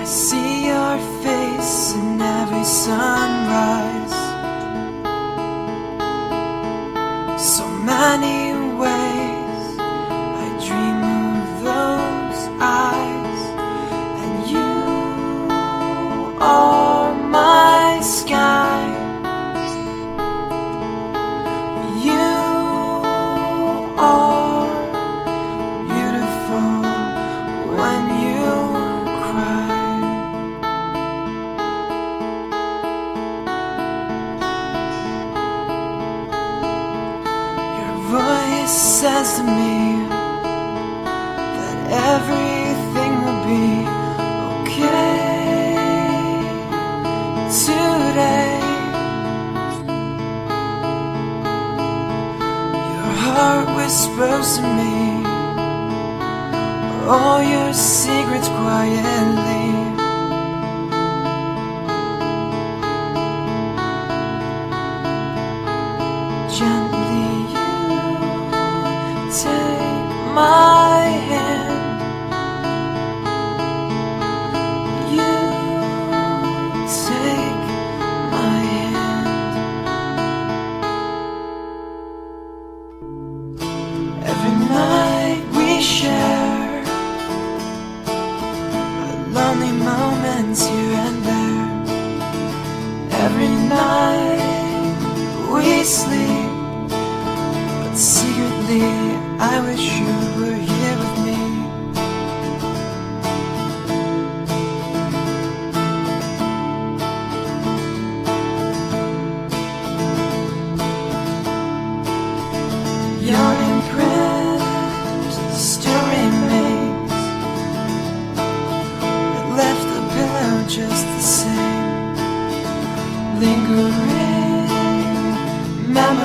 I see your face in every sunrise. So many ways I dream of those eyes, and you are my sky. You are beautiful when you cry. Your voice says to me that everything will be okay today. Your heart whispers to me all your secrets quietly. Gently you take my hand. You take my hand. Every night we share lonely moments here and there. Every night we sleep, but secretly I wish you were here with me. Your imprint still remains. It left the pillow just the same. Lingering memories